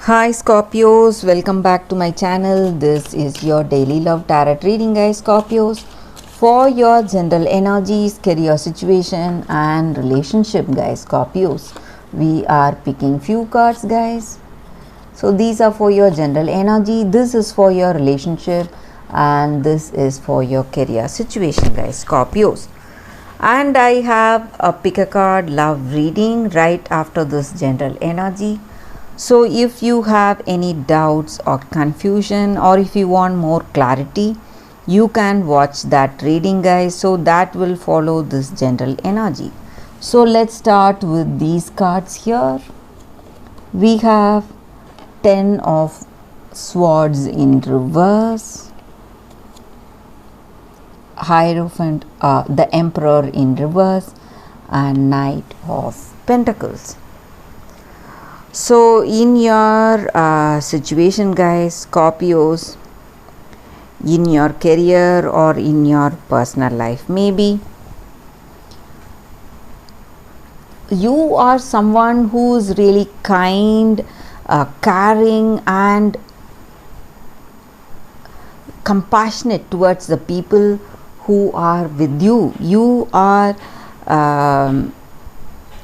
Hi Scorpios, welcome back to my channel. This is your daily love tarot reading, guys. Scorpios, for your general energies, career situation and relationship, guys. Scorpios, we are picking few cards, guys. So these are for your general energy, this is for your relationship, and this is for your career situation, guys. Scorpios, and I have a pick a card love reading right after this general energy. So if you have any doubts or confusion, or if you want more clarity, you can watch that reading, guys. So that will follow this general energy. So let's start with these cards here. We have 10 of swords in reverse, Hierophant, the Emperor in reverse, and Knight of Pentacles. So in your situation, guys, Scorpios, in your career or in your personal life, maybe you are someone who is really kind, caring and compassionate towards the people who are with you. You are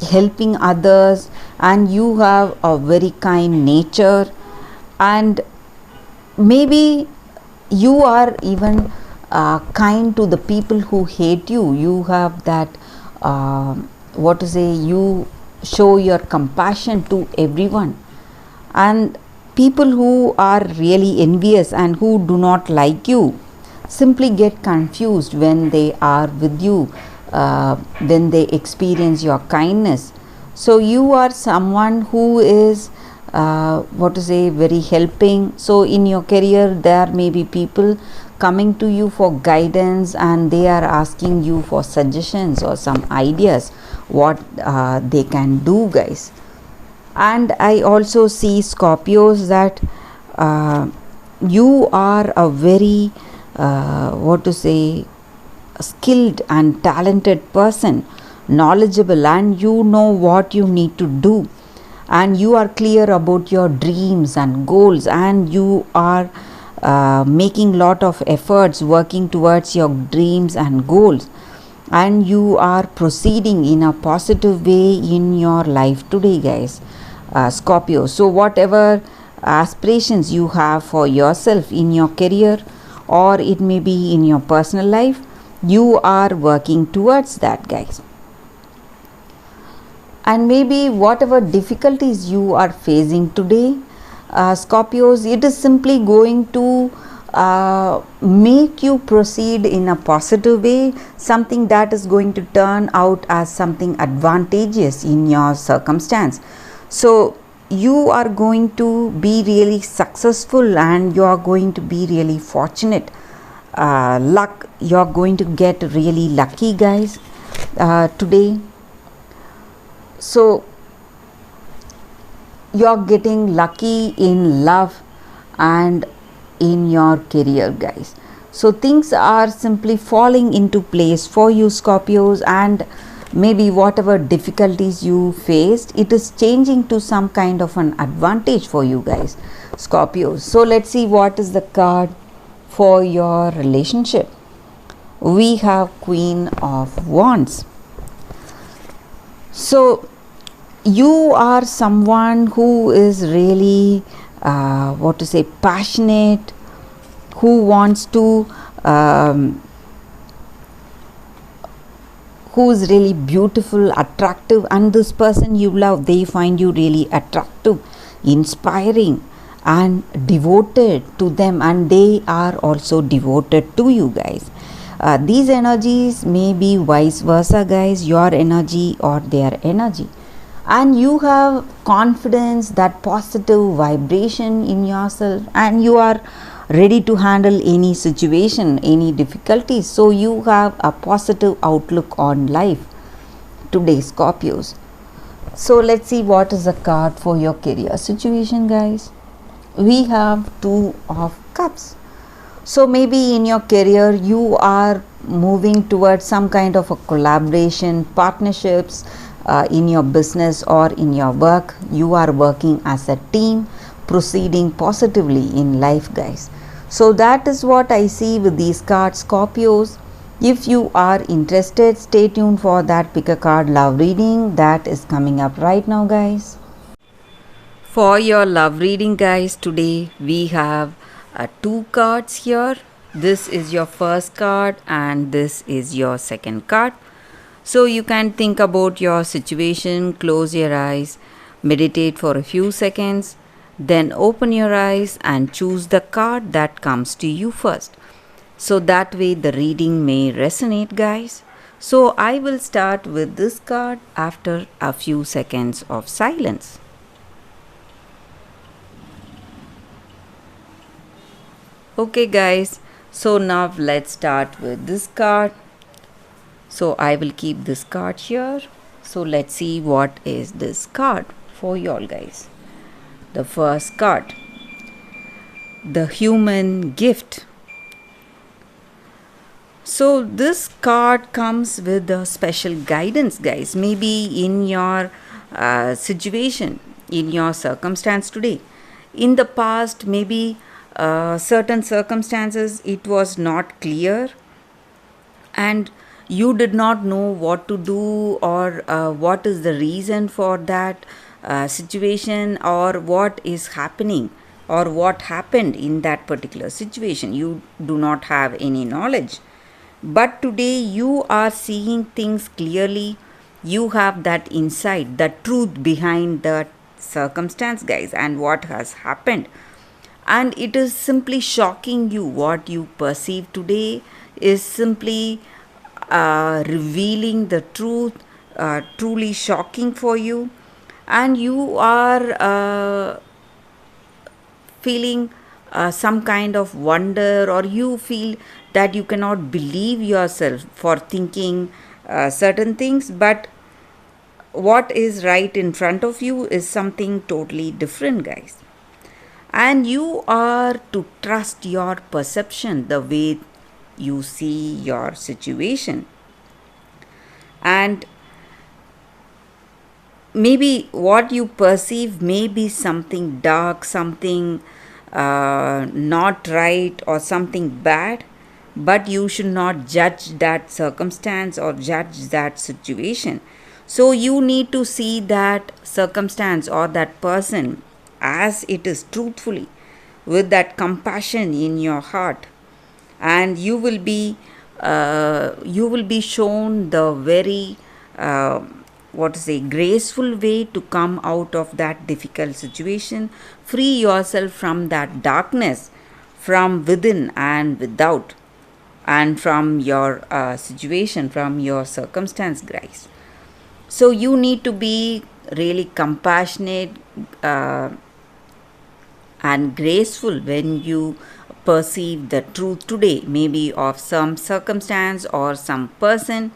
helping others, and you have a very kind nature, and maybe you are even kind to the people who hate you. You have that you show your compassion to everyone, and people who are really envious and who do not like you simply get confused when they are with you, when they experience your kindness. So you are someone who is very helping. So in your career, there may be people coming to you for guidance, and they are asking you for suggestions or some ideas what they can do, guys. And I also see, Scorpios, that you are a very skilled and talented person, knowledgeable, and you know what you need to do, and you are clear about your dreams and goals, and you are making lot of efforts working towards your dreams and goals, and you are proceeding in a positive way in your life today, guys, Scorpio. So whatever aspirations you have for yourself in your career, or it may be in your personal life, you are working towards that, guys. And maybe whatever difficulties you are facing today, Scorpios, it is simply going to make you proceed in a positive way, something that is going to turn out as something advantageous in your circumstance. So you are going to be really successful, and you are going to be really fortunate. Luck, you are going to get really lucky, guys, today. So you are getting lucky in love and in your career, guys. So things are simply falling into place for you, Scorpios, and maybe whatever difficulties you faced, it is changing to some kind of an advantage for you, guys, Scorpios. So let's see what is the card for your relationship. We have Queen of Wands. So you are someone who is really passionate, who wants to who is really beautiful, attractive, and this person you love, they find you really attractive, inspiring and devoted to them, and they are also devoted to you, guys. These energies may be vice versa, guys, your energy or their energy, and you have confidence, that positive vibration in yourself, and you are ready to handle any situation, any difficulties. So you have a positive outlook on life today, Scorpios. So let's see what is the card for your career situation, guys. We have Two of Cups. So maybe in your career you are moving towards some kind of a collaboration, partnerships, in your business or in your work. You are working as a team, proceeding positively in life, guys. So that is what I see with these cards, Scorpios. If you are interested, stay tuned for that pick a card love reading that is coming up right now, guys. For your love reading, guys, today we have two cards here. This is your first card and this is your second card. So you can think about your situation, close your eyes, meditate for a few seconds, then open your eyes and choose the card that comes to you first. So that way the reading may resonate, guys. So I will start with this card after a few seconds of silence. Okay, guys, so now let's start with this card. So I will keep this card here. So let's see what is this card for y'all, guys. The first card, the human gift. So this card comes with a special guidance, guys. Maybe in your situation, in your circumstance today. In the past, maybe certain circumstances it was not clear and you did not know what to do or what is the reason for that situation or what is happening or what happened in that particular situation. You do not have any knowledge, but today you are seeing things clearly. You have that insight, the truth behind the circumstance, guys, and what has happened. And it is simply shocking you. What you perceive today is simply revealing the truth, truly shocking for you, and you are feeling some kind of wonder, or you feel that you cannot believe yourself for thinking certain things, but what is right in front of you is something totally different, guys. And you are to trust your perception, the way you see your situation. And maybe what you perceive may be something dark, something not right, or something bad, but you should not judge that circumstance or judge that situation. So you need to see that circumstance or that person as it is, truthfully, with that compassion in your heart, and you will be shown the very graceful way to come out of that difficult situation. Free yourself from that darkness from within and without, and from your situation, from your circumstance, guys. So you need to be really compassionate and graceful when you perceive the truth today, maybe of some circumstance or some person.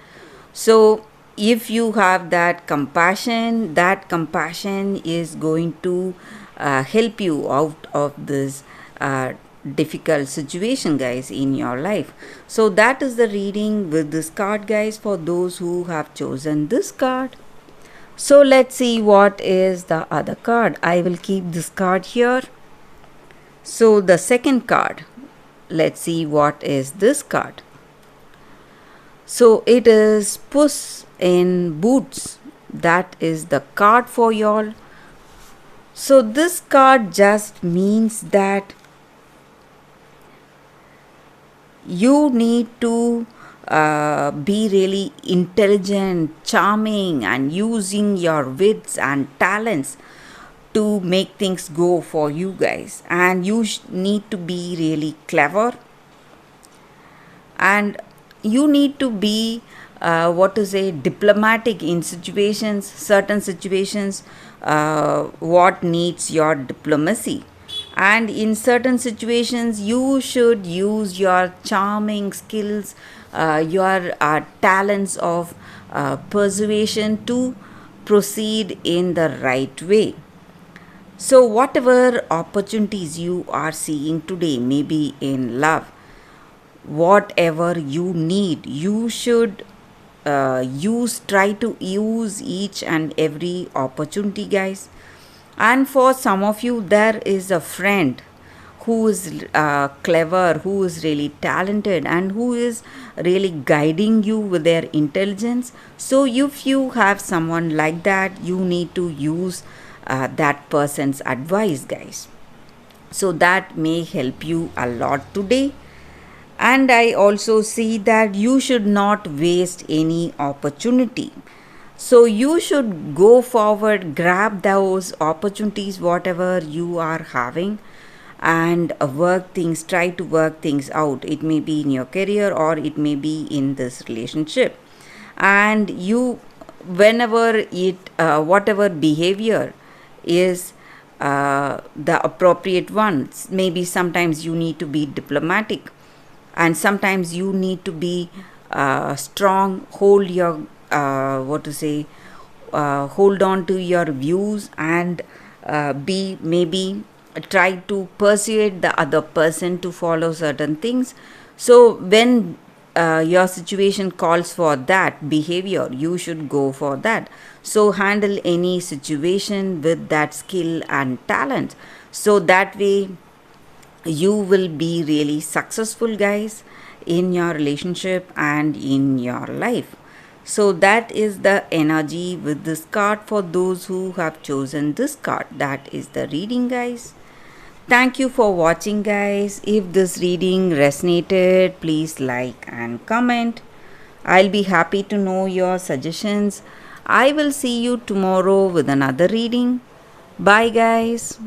So if you have that compassion is going to help you out of this difficult situation, guys, in your life. So that is the reading with this card, guys, for those who have chosen this card. So let's see what is the other card. I will keep this card here. So the second card, let's see what is this card. So it is Puss in Boots. That is the card for y'all. So this card just means that you need to be really intelligent, charming, and using your wits and talents to make things go for you, guys. And you need to be really clever, and you need to be diplomatic in situations, certain situations, what needs your diplomacy. And in certain situations you should use your charming skills, your talents of persuasion to proceed in the right way. So whatever opportunities you are seeing today, maybe in love, whatever you need, you should try to use each and every opportunity, guys. And for some of you, there is a friend who is clever, who is really talented, and who is really guiding you with their intelligence. So, if you have someone like that, you need to use that person's advice, guys. So, that may help you a lot today. And I also see that you should not waste any opportunity. So you should go forward, grab those opportunities, whatever you are having, and try to work things out. It may be in your career or it may be in this relationship. And you, whatever behavior is the appropriate ones, maybe sometimes you need to be diplomatic, and sometimes you need to be strong, hold on to your views, and be maybe try to persuade the other person to follow certain things. So when your situation calls for that behavior, you should go for that. So handle any situation with that skill and talent, so that way you will be really successful, guys, in your relationship and in your life. So that is the energy with this card for those who have chosen this card. That is the reading, guys. Thank you for watching, guys. If this reading resonated, please like and comment. I'll be happy to know your suggestions. I will see you tomorrow with another reading. Bye, guys.